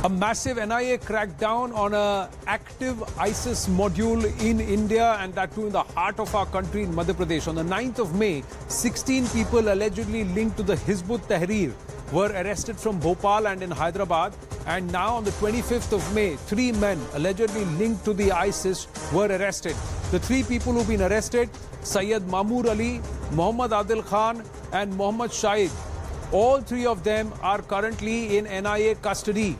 A massive NIA crackdown on an active ISIS module in India, and that too in the heart of our country in Madhya Pradesh. On the 9th of May, 16 people allegedly linked to the Hizb ut-Tahrir were arrested from Bhopal and in Hyderabad. And now on the 25th of May, 3 men allegedly linked to the ISIS were arrested. The 3 people who've been arrested, Syed Mamoor Ali, Muhammad Adil Khan and Muhammad Shahid. All 3 of them are currently in NIA custody.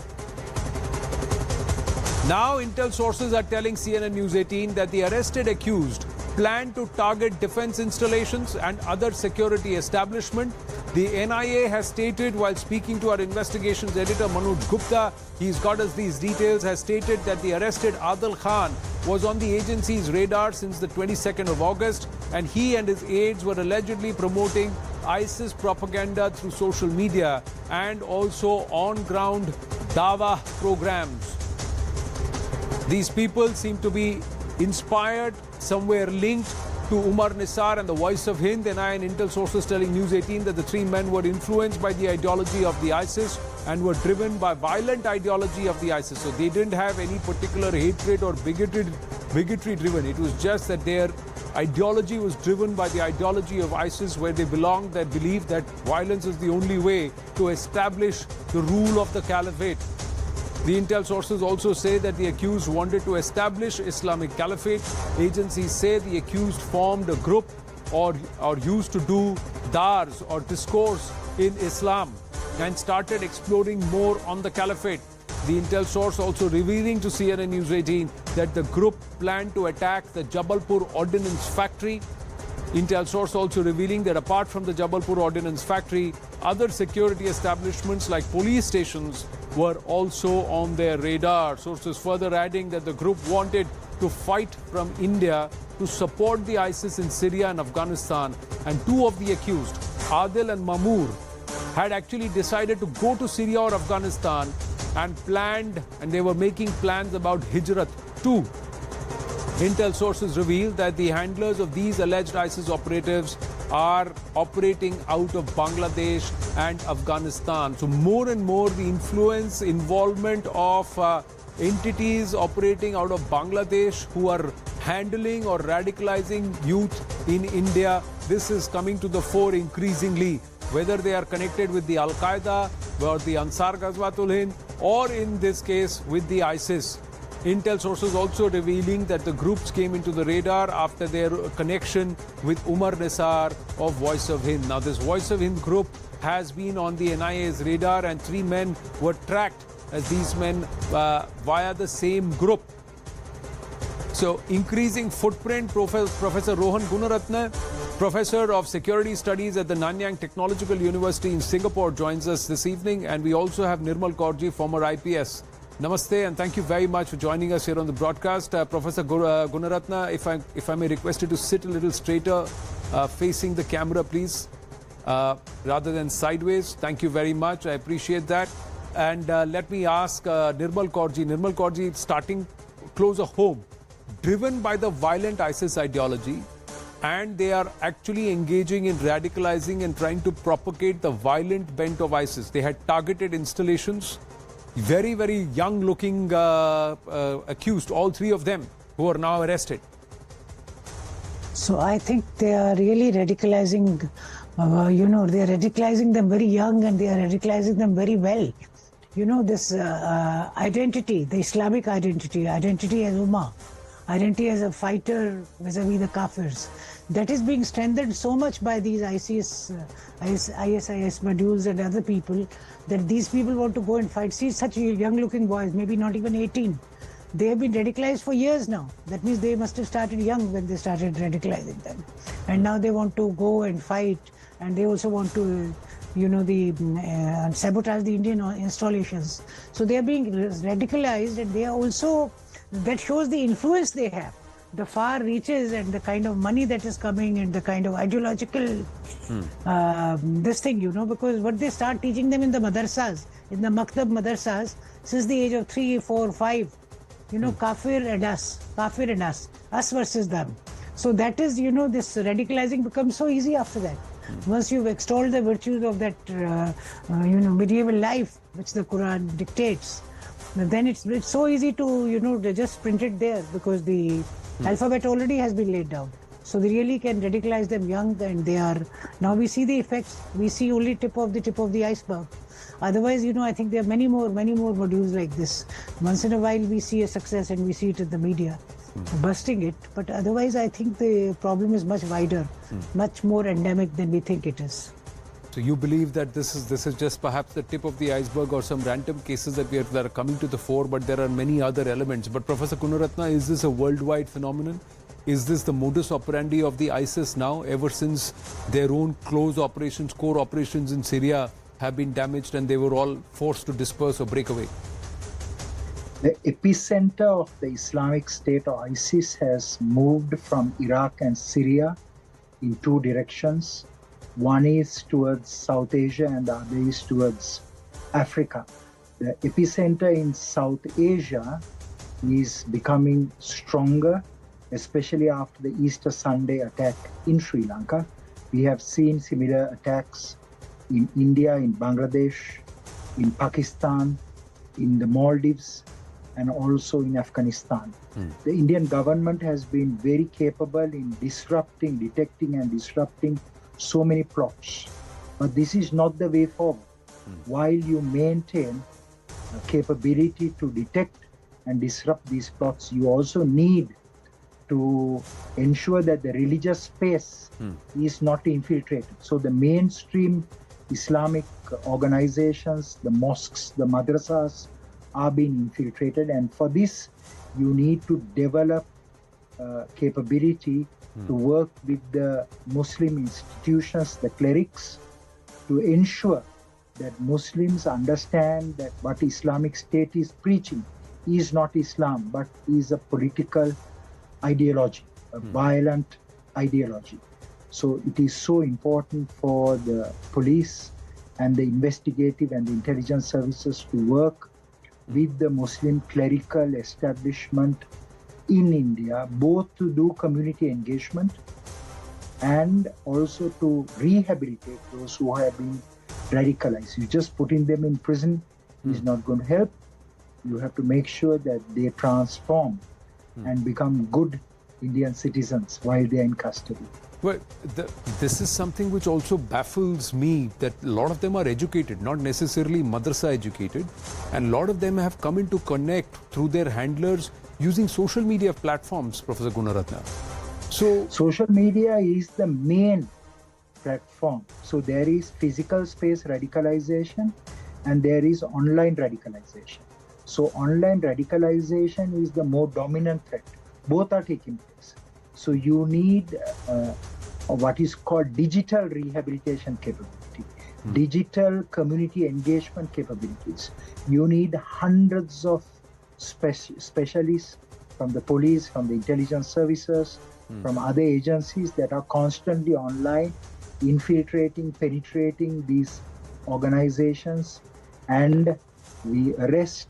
Now, intel sources are telling CNN News 18 that the arrested accused plan to target defense installations and other security establishment. The NIA has stated while speaking to our investigations editor Manoj Gupta, he's got us these details, has stated that the arrested Adil Khan was on the agency's radar since the 22nd of August, and he and his aides were allegedly promoting ISIS propaganda through social media and also on-ground dawa programs. These people seem to be inspired, somewhere linked to Umar Nisar and the Voice of Hind. NIA and intel sources telling News 18 that the 3 men were influenced by the ideology of the ISIS and were driven by violent ideology of the ISIS. So they didn't have any particular hatred or bigotry driven. It was just that their ideology was driven by the ideology of ISIS, where they belonged, that believed that violence is the only way to establish the rule of the caliphate. The intel sources also say that the accused wanted to establish Islamic Caliphate. Agencies say the accused formed a group or used to do dars or discourse in Islam and started exploring more on the Caliphate. The intel source also revealing to CNN News 18 that the group planned to attack the Jabalpur Ordnance Factory. Intel source also revealing that apart from the Jabalpur Ordnance Factory, other security establishments like police stations were also on their radar. Sources further adding that the group wanted to fight from India to support the ISIS in Syria and Afghanistan. And 2 of the accused, Adil and Mamoor, had actually decided to go to Syria or Afghanistan and they were making plans about Hijrat too. Intel sources reveal that the handlers of these alleged ISIS operatives are operating out of Bangladesh and Afghanistan. So more and more the involvement of entities operating out of Bangladesh who are handling or radicalizing youth in India, this is coming to the fore increasingly, whether they are connected with the Al-Qaeda or the Ansar Ghazwatul Hind, or in this case with the ISIS. Intel sources also revealing that the groups came into the radar after their connection with Umar Nisar of Voice of Hind. Now, this Voice of Hind group has been on the NIA's radar, and 3 men were tracked as these men via the same group. So, increasing footprint. Professor Rohan Gunaratna, Professor of Security Studies at the Nanyang Technological University in Singapore, joins us this evening, and we also have Nirmal Kaur, Fmr IPS. Namaste, and thank you very much for joining us here on the broadcast. Professor Gunaratna, if I may request you to sit a little straighter, facing the camera, please, rather than sideways. Thank you very much. I appreciate that. And let me ask Nirmal Kaur. Nirmal Kaur, starting closer home, driven by the violent ISIS ideology, and they are actually engaging in radicalizing and trying to propagate the violent bent of ISIS. They had targeted installations. Very, very young-looking accused, all 3 of them, who are now arrested. So I think they are really radicalizing, they are radicalizing them very young, and they are radicalizing them very well. This identity, the Islamic identity as Ummah, identity as a fighter vis-a-vis the Kafirs, that is being strengthened so much by these ISIS modules and other people, that these people want to go and fight. See, such young-looking boys, maybe not even 18. They have been radicalized for years now. That means they must have started young when they started radicalizing them. And now they want to go and fight, and they also want to, sabotage the Indian installations. So they are being radicalized, and they are also, that shows the influence they have. The far reaches and the kind of money that is coming and the kind of ideological this thing, because what they start teaching them in the madrasas, in the maktab madrasas, since the age of 3, 4, 5, kafir and us versus them. So that is, this radicalizing becomes so easy after that. Once you've extolled the virtues of that, medieval life, which the Quran dictates, then it's so easy to, they just print it there because the alphabet already has been laid down. So they really can radicalize them young, and they are, now we see the effects. We see only tip of the iceberg. Otherwise, I think there are many more modules like this. Once in a while we see a success and we see it in the media, busting it. But otherwise, I think the problem is much wider, much more endemic than we think it is. So you believe that this is just perhaps the tip of the iceberg, or some random cases that are coming to the fore, but there are many other elements. But Professor Gunaratna, is this a worldwide phenomenon? Is this the modus operandi of the ISIS now, ever since their own core operations in Syria have been damaged and they were all forced to disperse or break away? The epicenter of the Islamic State or ISIS has moved from Iraq and Syria in two directions. One is towards South Asia and the other is towards Africa. The epicenter in South Asia is becoming stronger, especially after the Easter Sunday attack in Sri Lanka. We have seen similar attacks in India, in Bangladesh, in Pakistan, in the Maldives, and also in Afghanistan. The Indian government has been very capable in detecting and disrupting so many plots. But this is not the way forward. While you maintain a capability to detect and disrupt these plots, you also need to ensure that the religious space is not infiltrated. So the mainstream Islamic organizations, the mosques, the madrasas are being infiltrated, and for this you need to develop capability to work with the Muslim institutions, the clerics, to ensure that Muslims understand that what Islamic State is preaching is not Islam, but is a political ideology, a violent ideology. So it is so important for the police and the investigative and the intelligence services to work with the Muslim clerical establishment in India, both to do community engagement and also to rehabilitate those who have been radicalized. You just putting them in prison is not going to help. You have to make sure that they transform and become good Indian citizens while they are in custody. Well, this is something which also baffles me, that a lot of them are educated, not necessarily madrasa educated, and a lot of them have come into connect through their handlers using social media platforms, Professor Gunaratna. So social media is the main platform. So there is physical space radicalization and there is online radicalization. So online radicalization is the more dominant threat. Both are taking place. So you need what is called digital rehabilitation capability, digital community engagement capabilities. You need hundreds of specialists from the police, from the intelligence services, from other agencies that are constantly online, infiltrating, penetrating these organizations, and we arrest,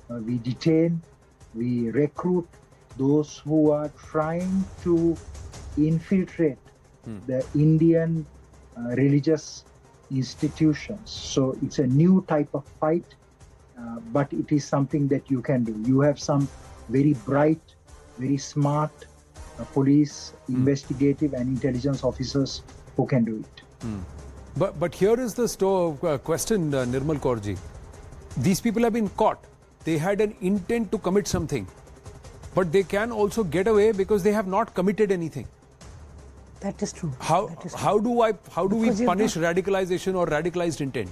we detain, we recruit those who are trying to infiltrate the Indian religious institutions. So it's a new type of fight, but it is something that you can do. You have some very bright, very smart police, investigative and intelligence officers who can do it. But here is the question, Nirmal Kaur ji. These people have been caught. They had an intent to commit something, but they can also get away because they have not committed anything. That is true. How do we punish radicalization or radicalized intent?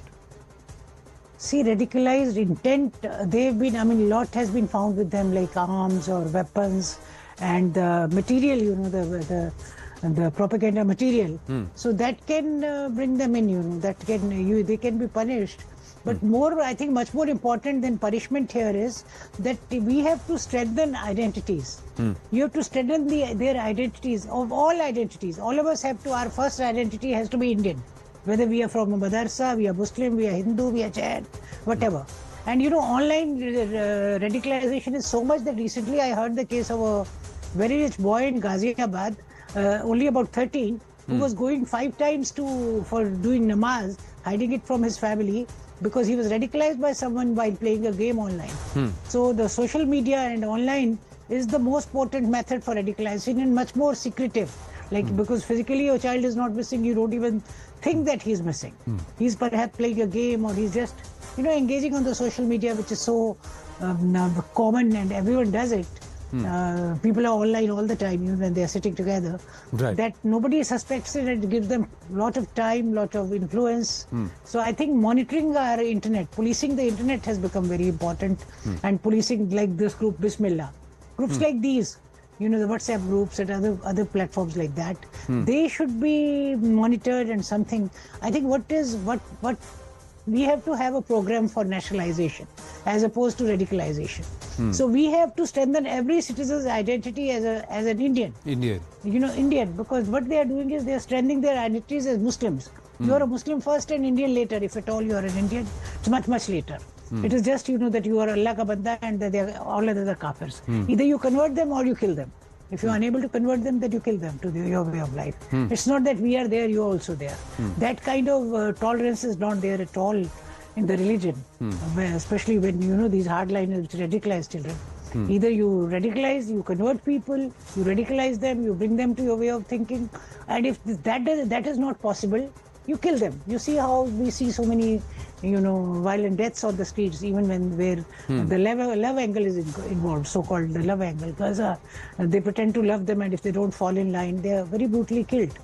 See, radicalized intent, they've been, a lot has been found with them, like arms or weapons and the material, the propaganda material. So that can bring them in, that can, they can be punished. But more, I think much more important than punishment here is that we have to strengthen identities. You have to strengthen their identities, of all identities. All of us have to, our first identity has to be Indian. Whether we are from a madrasa, we are Muslim, we are Hindu, we are Jain, whatever. And online radicalization is so much that recently I heard the case of a very rich boy in Ghaziabad, only about 13, who was going 5 times for doing namaz, hiding it from his family, because he was radicalized by someone while playing a game online. So the social media and online is the most potent method for radicalization and much more secretive. Like, because physically your child is not missing, you don't even think that he's missing. He's perhaps playing a game, or he's just, engaging on the social media, which is so common and everyone does it. People are online all the time, even when they are sitting together. Right. That nobody suspects it. It gives them a lot of time, lot of influence. So I think monitoring our internet, policing the internet has become very important. And policing like this group, Bismillah. Groups like these, the WhatsApp groups and other platforms like that, they should be monitored and something. I think what we have to have a program for nationalization as opposed to radicalization. So we have to strengthen every citizen's identity as an Indian. Indian, because what they are doing is they are strengthening their identities as Muslims. You are a Muslim first and Indian later. If at all you are an Indian, it's much, much later. It is just, that you are Allah ka banda and that they are all others are kafirs. Either you convert them or you kill them. If you are unable to convert them, then you kill them to your way of life. It's not that we are there, you are also there. That kind of tolerance is not there at all in the religion, especially when, these hardliners which radicalize children. Either you radicalize, you convert people, you radicalize them, you bring them to your way of thinking. And if that is not possible, you kill them. You see how we see so many, violent deaths on the streets, even where the love angle is involved, so-called the love angle. Because they pretend to love them, and if they don't fall in line, they are very brutally killed.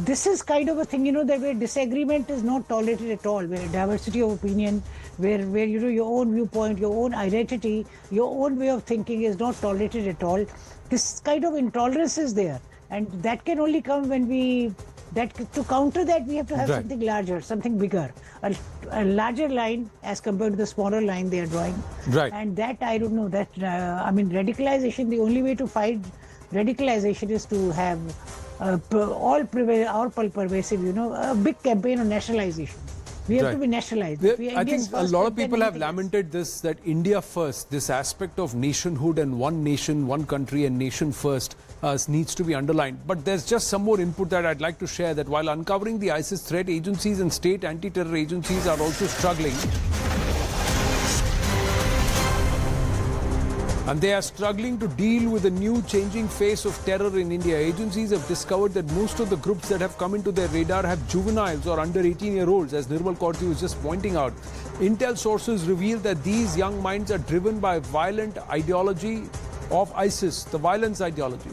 This is kind of a thing, that where disagreement is not tolerated at all, where diversity of opinion, where your own viewpoint, your own identity, your own way of thinking is not tolerated at all. This kind of intolerance is there, and that can only come when to counter that, we have to have something larger, something bigger, a larger line as compared to the smaller line they are drawing. Right. And that, I don't know, radicalization, the only way to fight radicalization is to have all pervasive, a big campaign on nationalization. We have to be nationalized. I think a lot of people have lamented this, that India first, this aspect of nationhood and one nation, one country and nation first needs to be underlined. But there's just some more input that I'd like to share, that while uncovering the ISIS threat, agencies and state anti-terror agencies are also struggling. And they are struggling to deal with the new changing face of terror in India. Agencies have discovered that most of the groups that have come into their radar have juveniles or under 18-year-olds, as Nirmal Kaur was just pointing out. Intel sources reveal that these young minds are driven by violent ideology of ISIS, the violence ideology.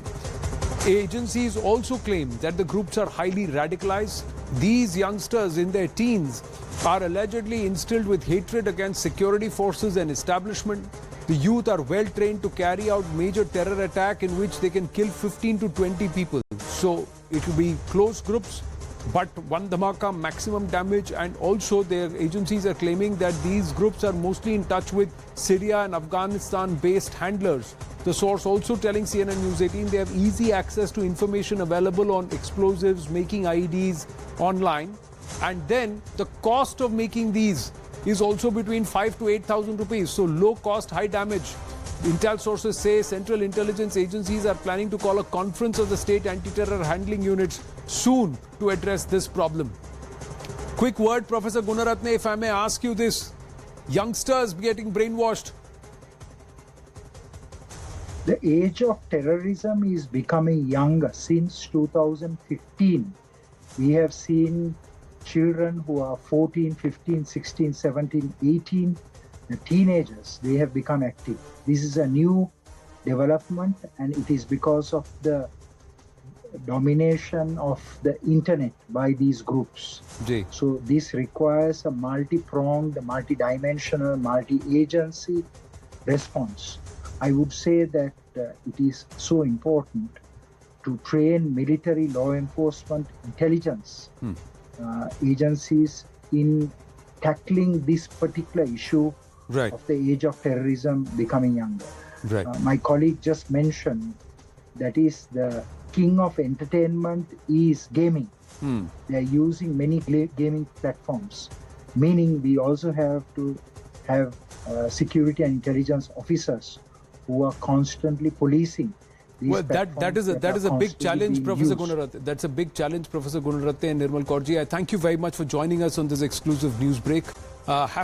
Agencies also claim that the groups are highly radicalized. These youngsters in their teens are allegedly instilled with hatred against security forces and establishment. The youth are well trained to carry out major terror attack in which they can kill 15 to 20 people. So it will be close groups, but one dhamaka, maximum damage. And also their agencies are claiming that these groups are mostly in touch with Syria and Afghanistan based handlers. The source also telling CNN News 18 they have easy access to information available on explosives, making IEDs online. And then the cost of making these is also between 5 to 8,000 rupees. So low cost, high damage. Intel sources say central intelligence agencies are planning to call a conference of the state anti-terror handling units soon to address this problem. Quick word, Professor Gunaratna, if I may ask you this. Youngsters getting brainwashed. The age of terrorism is becoming younger. Since 2015, we have seen children who are 14, 15, 16, 17, 18, the teenagers, they have become active. This is a new development, and it is because of the domination of the internet by these groups. So this requires a multi-pronged, multi-dimensional, multi-agency response. I would say that it is so important to train military, law enforcement, intelligence agencies in tackling this particular issue of the age of terrorism becoming younger. My colleague just mentioned that is the king of entertainment is gaming. They are using many gaming platforms, meaning we also have to have security and intelligence officers who are constantly policing. Well, that is a big challenge, Professor Gunaratna. That's a big challenge, Professor Gunaratna and Nirmal Kaur ji. I thank you very much for joining us on this exclusive news break. have